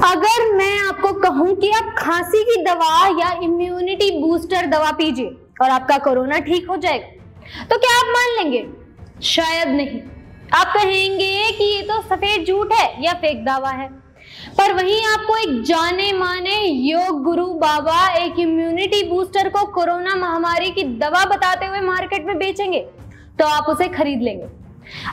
अगर मैं आपको कहूं कि आप खांसी की दवा या इम्यूनिटी बूस्टर दवा पीजिए और आपका कोरोना ठीक हो जाएगा, तो क्या आप मान लेंगे? शायद नहीं। आप कहेंगे कि ये तो सफेद झूठ है या फेक दावा है। पर वहीं आपको एक जाने माने योग गुरु बाबा एक इम्यूनिटी बूस्टर को कोरोना महामारी की दवा बताते हुए मार्केट में बेचेंगे तो आप उसे खरीद लेंगे।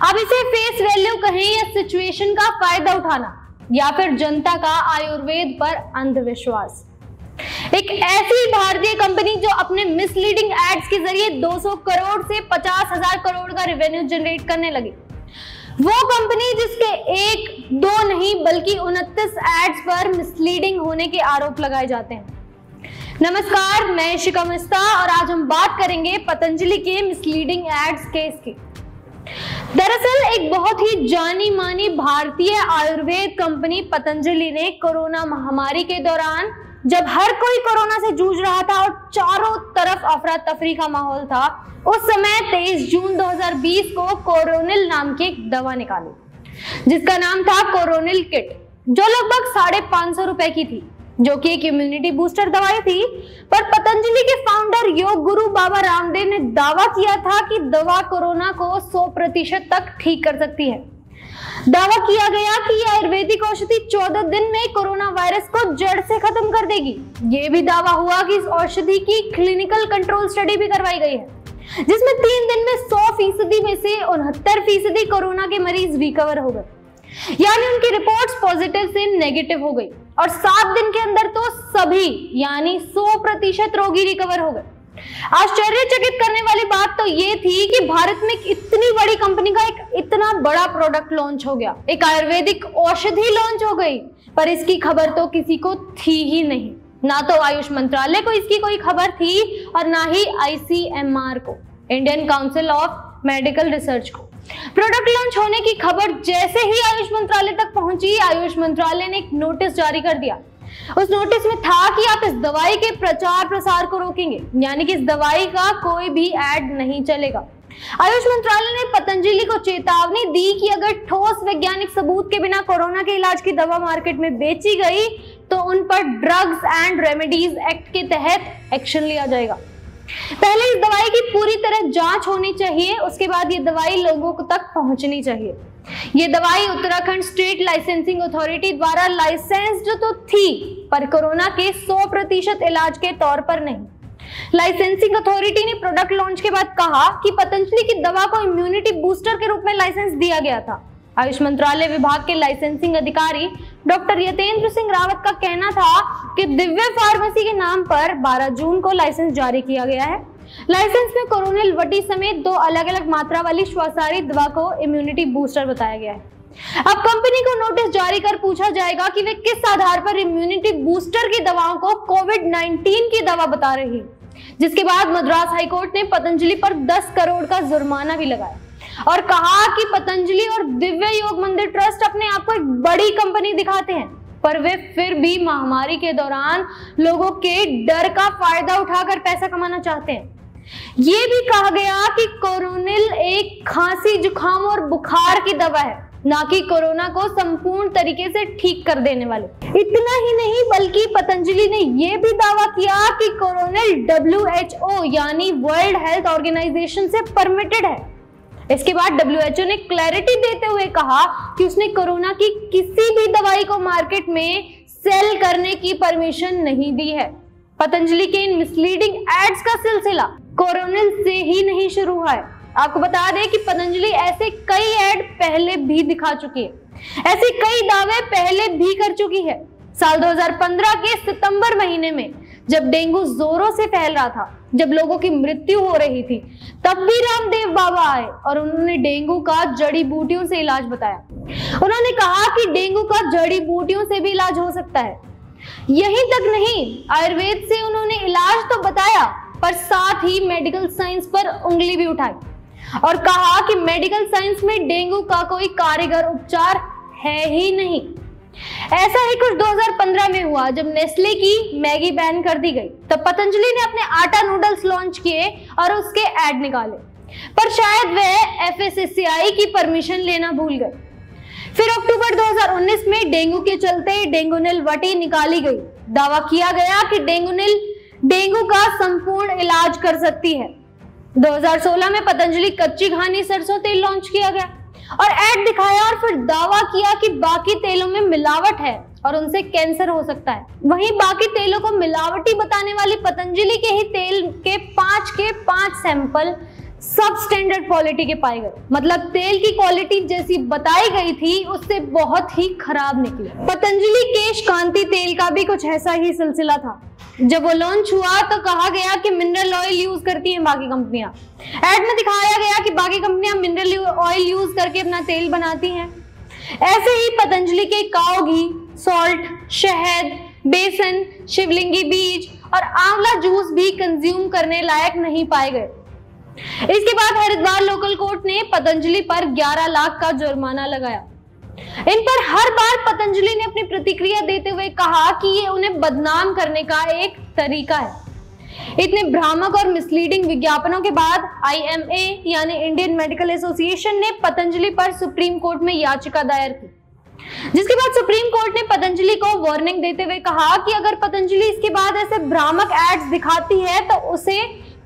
अब इसे फेस वैल्यू कहें या सिचुएशन का फायदा उठाना या फिर जनता का आयुर्वेद पर अंधविश्वास। एक ऐसी भारतीय कंपनी जो अपने मिसलीडिंग एड्स के जरिए 200 करोड़ से 50,000 करोड़ का रेवेन्यू जनरेट करने लगी, वो कंपनी जिसके 1, 2 नहीं बल्कि 29 एड्स पर मिसलीडिंग होने के आरोप लगाए जाते हैं। नमस्कार, मैं शिखा मिस्ता और आज हम बात करेंगे पतंजलि के मिसलीडिंग एड्स केस की। दरअसल एक बहुत ही जानी मानी भारतीय आयुर्वेद कंपनी पतंजलि ने कोरोना महामारी के दौरान, जब हर कोई कोरोना से जूझ रहा था और चारों तरफ अफरा तफरी का माहौल था, उस समय 23 जून 2020 को कोरोनिल नाम की एक दवा निकाली जिसका नाम था कोरोनिल किट, जो लगभग 550 रुपए की थी, जो कि एक इम्यूनिटी बूस्टर दवाई थी। पर पतंजलि के फाउंडर योग गुरु बाबा रामदेव ने दावा किया था कि दवा कोरोना को 100% तक ठीक कर सकती है। दावा किया गया कि यह आयुर्वेदिक औषधि 14 दिन में कोरोना वायरस को जड़ से खत्म कर देगी। यह भी दावा हुआ कि इस औषधि की क्लिनिकल कंट्रोल स्टडी भी करवाई गई है, जिसमें 3 दिन में 100% में से 69% कोरोना के मरीज रिकवर हो गए, यानी उनकी रिपोर्ट्स पॉजिटिव से नेगेटिव हो गई और 7 दिन के अंदर तो सभी यानी 100% रोगी रिकवर हो गए। आश्चर्यचकित करने वाली बात तो ये थी कि भारत में इतनी बड़ी कंपनी का एक इतना बड़ा प्रोडक्ट लॉन्च हो गया, एक आयुर्वेदिक औषधि लॉन्च हो गई, पर इसकी खबर तो किसी को थी ही नहीं। ना तो आयुष मंत्रालय को इसकी कोई खबर थी और ना ही ICMR को, Indian council of medical research को। प्रोडक्ट लॉन्च होने की खबर जैसे ही आयुष मंत्रालय तक पहुंची, आयुष मंत्रालय ने एक नोटिस जारी कर दिया। उस नोटिस में था कि आप इस दवाई के प्रचार प्रसार को रोकेंगे, यानी कि इस दवाई का कोई भी ऐड नहीं चलेगा। आयुष मंत्रालय ने पतंजलि को चेतावनी दी कि अगर ठोस वैज्ञानिक सबूत के बिना कोरोना के इलाज की दवा मार्केट में बेची गई तो उन पर ड्रग्स एंड रेमेडीज एक्ट के तहत एक्शन लिया जाएगा। पहले इस दवाई की पूरी तरह जांच होनी चाहिए, उसके बाद ये दवाई लोगों तक पहुंचनी चाहिए। ये दवाई उत्तराखंड स्टेट लाइसेंसिंग अथॉरिटी द्वारा लाइसेंस्ड तो थी, पर कोरोना के 100% इलाज के तौर पर नहीं। लाइसेंसिंग अथॉरिटी ने प्रोडक्ट लॉन्च के बाद कहा कि पतंजलि की दवा को इम्यूनिटी बूस्टर के रूप में लाइसेंस दिया गया था। आयुष मंत्रालय विभाग के लाइसेंसिंग अधिकारी डॉक्टर यतेंद्र सिंह रावत का कहना था कि दिव्य फार्मेसी के नाम पर 12 जून को लाइसेंस जारी किया गया है। लाइसेंस में कोरोनिल वटी समेत 2 अलग अलग मात्रा वाली श्वासारी दवा को इम्यूनिटी बूस्टर बताया गया है। अब कंपनी को नोटिस जारी कर पूछा जाएगा कि वे किस आधार पर इम्यूनिटी बूस्टर की दवाओं को कोविड-19 की दवा बता रही है, जिसके बाद मद्रास हाईकोर्ट ने पतंजलि पर 10 करोड़ का जुर्माना भी लगाया और कहा कि पतंजलि और दिव्य योग मंदिर ट्रस्ट अपने आप को एक बड़ी कंपनी दिखाते हैं, पर वे फिर भी महामारी के दौरान लोगों के डर का फायदा उठाकर पैसा कमाना चाहते हैं। ये भी कहा गया कि कोरोनिल एक खांसी, जुकाम और बुखार की दवा है, ना कि कोरोना को संपूर्ण तरीके से ठीक कर देने वाले। इतना ही नहीं बल्कि पतंजलि ने यह भी दावा किया कि कोरोनिल WHO यानी वर्ल्ड हेल्थ ऑर्गेनाइजेशन से परमिटेड है। इसके बाद WHO ने क्लैरिटी देते हुए कहा कि उसने कोरोना की किसी भी दवाई को मार्केट में सेल करने की परमिशन नहीं दी है। पतंजलि के इन मिसलीडिंग एड्स का सिलसिला कोरोनिल से ही नहीं शुरू हुआ है। आपको बता दें कि पतंजलि ऐसे कई एड पहले भी दिखा चुकी है, ऐसे कई दावे पहले भी कर चुकी है। साल 2015 के सितंबर महीने में जब डेंगू जोरों से फैल रहा था, जब लोगों की मृत्यु हो रही थी, तब भी रामदेव बाबा आए और उन्होंने डेंगू का जड़ी बूटियों से इलाज बताया। उन्होंने कहा कि डेंगू का जड़ी बूटियों से भी इलाज हो सकता है। यहीं तक नहीं, आयुर्वेद से उन्होंने इलाज तो बताया, पर साथ ही मेडिकल साइंस पर उंगली भी उठाई और कहा कि मेडिकल साइंस में डेंगू का कोई कारगर उपचार है ही नहीं। ऐसा ही कुछ 2015 में हुआ जब नेस्ले की मैगी बैन कर दी गई, तब पतंजलि ने अपने आटा नूडल्स लॉन्च किए और उसके एड निकाले, पर शायद वह FSSAI की परमिशन लेना भूल गए। फिर अक्टूबर 2019 में डेंगू के चलते डेंगुनिल वटी निकाली गई। दावा किया गया कि डेंगुनिल डेंगू का संपूर्ण इलाज कर सकती है। 2016 में पतंजलि कच्ची घानी सरसों तेल लॉन्च किया गया और एड दिखाया और फिर दावा किया कि बाकी तेलों में मिलावट है और उनसे कैंसर हो सकता है। वहीं बाकी तेलों को मिलावटी बताने वाली पतंजलि के ही तेल के 5 सैंपल सब स्टैंडर्ड क्वालिटी के पाए गए। मतलब तेल की क्वालिटी जैसी बताई गई थी उससे बहुत ही खराब निकली। पतंजलि केश कांति तेल का भी कुछ ऐसा ही सिलसिला था। जब वो लॉन्च हुआ तो कहा गया कि मिनरल ऑयल यूज करती हैं बाकी कंपनियां। एड में दिखाया गया कि बाकी कंपनियां मिनरल ऑयल यूज करके अपना तेल बनाती हैं। ऐसे ही पतंजलि के काऊ घी, सॉल्ट, शहद, बेसन, शिवलिंगी बीज और आंवला जूस भी कंज्यूम करने लायक नहीं पाए गए। इसके बाद हरिद्वार लोकल कोर्ट ने पतंजलि पर 11 लाख का जुर्माना लगाया। इन पर हर बार पतंजलि ने अपनी प्रतिक्रिया देते हुए कहा कि ये उन्हें बदनाम करने का एक तरीका है। इतने भ्रामक और मिसलीडिंग विज्ञापनों के बाद IMA यानी इंडियन मेडिकल एसोसिएशन ने पतंजलि पर सुप्रीम कोर्ट में याचिका दायर की, जिसके बाद सुप्रीम कोर्ट ने पतंजलि को वार्निंग देते हुए कहा कि अगर पतंजलि इसके बाद ऐसे भ्रामक एड्स दिखाती है तो उसे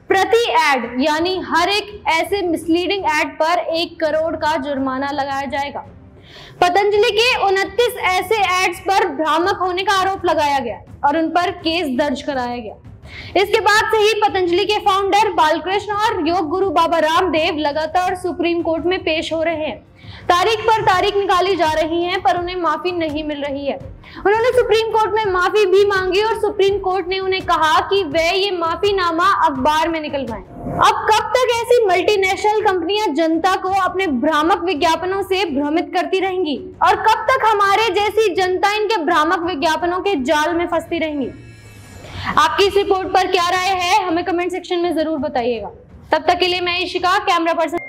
प्रति एड यानी हर एक ऐसे मिसलीडिंग एड पर 1 करोड़ का जुर्माना लगाया जाएगा। पतंजलि के 29 ऐसे एड्स पर भ्रामक होने का आरोप लगाया गया और उन पर केस दर्ज कराया गया। इसके बाद से ही पतंजलि के फाउंडर बालकृष्ण और योग गुरु बाबा रामदेव लगातार सुप्रीम कोर्ट में पेश हो रहे हैं। तारीख पर तारीख निकाली जा रही है पर उन्हें माफी नहीं मिल रही है। उन्होंने सुप्रीम कोर्ट में माफी भी मांगी और सुप्रीम कोर्ट ने उन्हें कहा कि वे ये माफीनामा अखबार में निकलवाएं। अब कब तक ऐसी मल्टीनेशनल कंपनियां जनता को अपने भ्रामक विज्ञापनों से भ्रमित करती रहेंगी और कब तक हमारे जैसी जनता इनके भ्रामक विज्ञापनों के जाल में फंसती रहेंगी? आपकी इस रिपोर्ट पर क्या राय है हमें कमेंट सेक्शन में जरूर बताइएगा। तब तक के लिए मैं इशिका, कैमरा पर्सन।